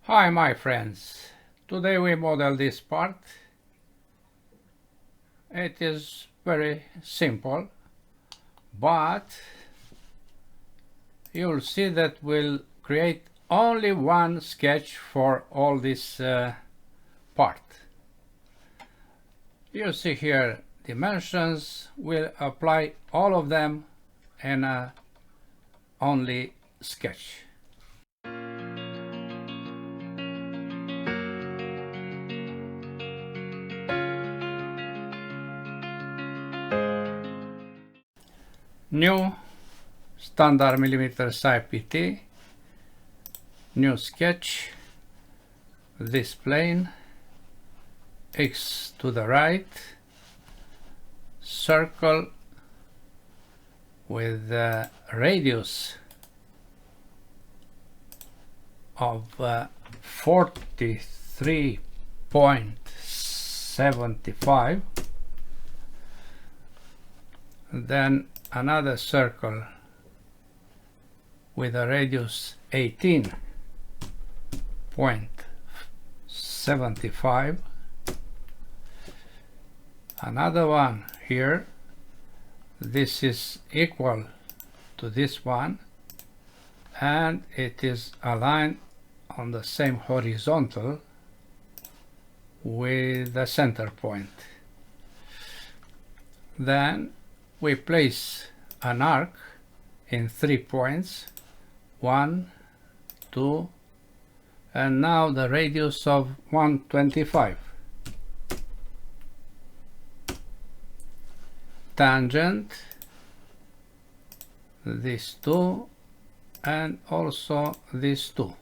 Hi my friends, today we model this part. It is very simple, but you'll see that we'll create only one sketch for all this part. You see here dimensions, we'll apply all of them in a only sketch. New standard millimeter size PT, new sketch, this plane, X to the right, circle with the radius of 43.75, then another circle with a radius 18.75, another one here, this is equal to this one and it is aligned on the same horizontal with the center point. Then we place an arc in 3 points, 1, 2, and now the radius of 125. Tangent, these two, and also these two.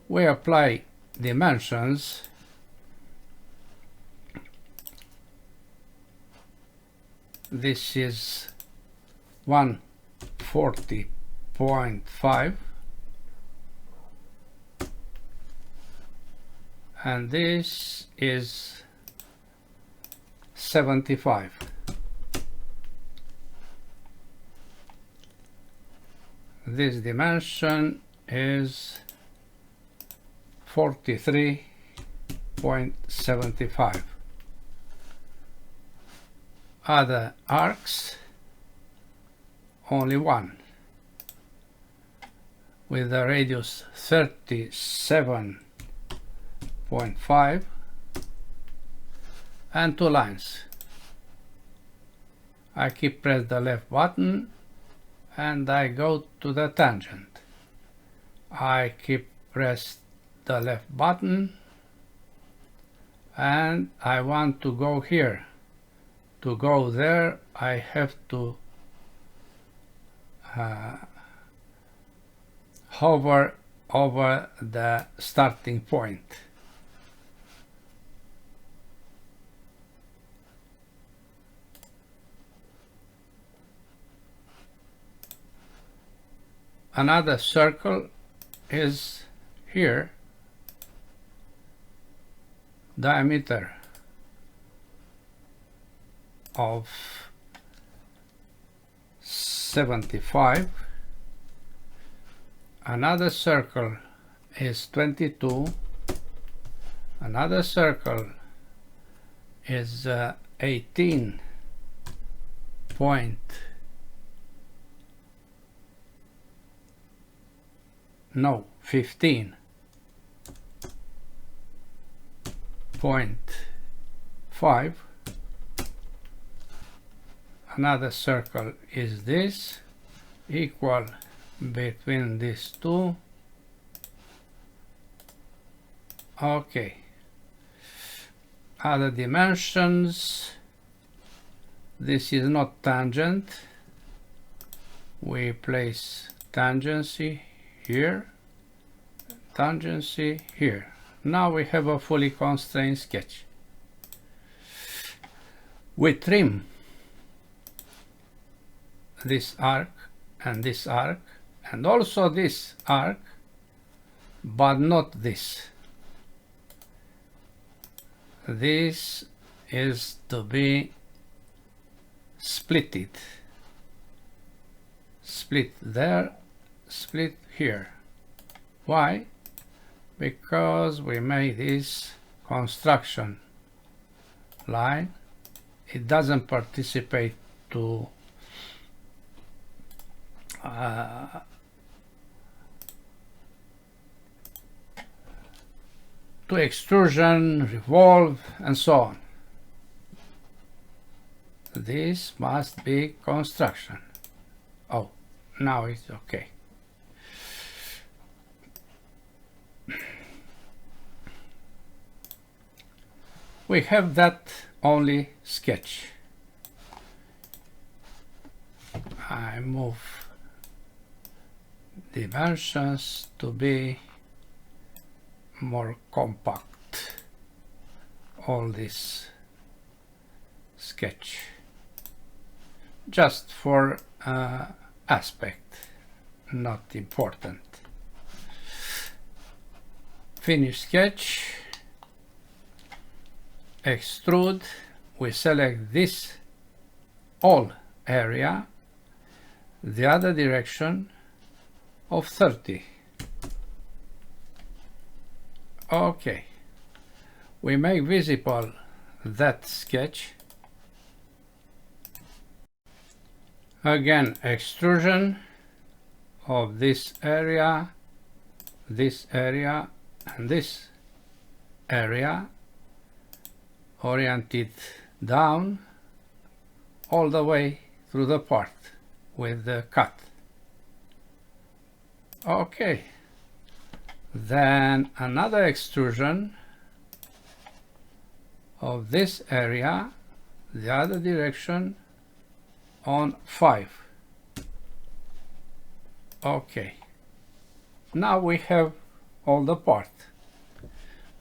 We apply dimensions. This is 140.5 and this is 75. This dimension is 43.75. Other arcs, only one, with a radius 37.5 and two lines. I keep press the left button and I go to the tangent. I keep press the left button and I want to go here. To go there, I have to hover over the starting point. Another circle is here, diameter of 75. Another circle is 22. Another circle is 18 point no 15.5. Another circle is this, equal between these two. Okay. Other dimensions. This is not tangent. We place tangency here, tangency here. Now we have a fully constrained sketch. We trim this arc and this arc and also this arc, but not this. This is to be splitted. Split there, split here. Why? because we made this construction line. It doesn't participate to extrusion, revolve, and so on. This must be construction. Oh, now it's okay. We have that only sketch. I move dimensions to be more compact. All this sketch just for aspect, not important. Finish sketch. Extrude. We select this all area, the other direction of 30. Okay, we make visible that sketch. Again, extrusion of this area, and this area, oriented down all the way through the part with the cut. Okay, then another extrusion of this area, the other direction, on 5. Okay, now we have all the part.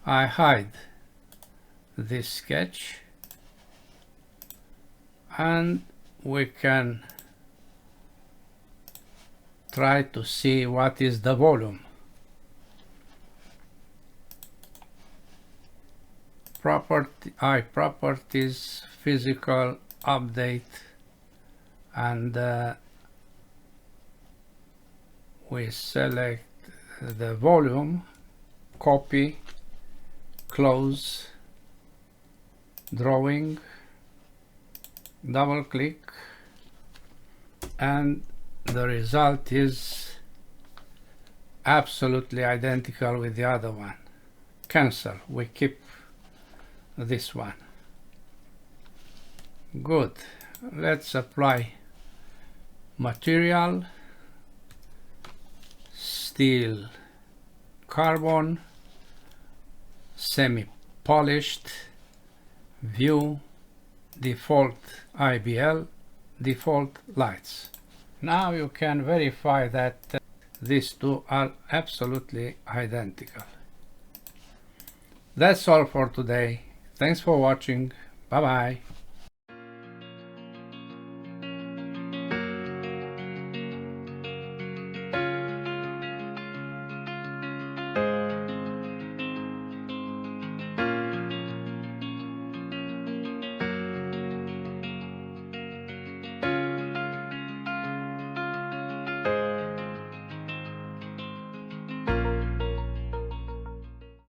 I hide this sketch and we can try to see what is the volume. Properties, physical, update, and we select the volume, copy, close, drawing, double click, and the result is absolutely identical with the other one. Cancel. We keep this one. Good. Let's apply material, steel carbon, semi-polished, view, default IBL, default lights. Now you can verify that these two are absolutely identical. That's all for today. Thanks for watching. Bye bye.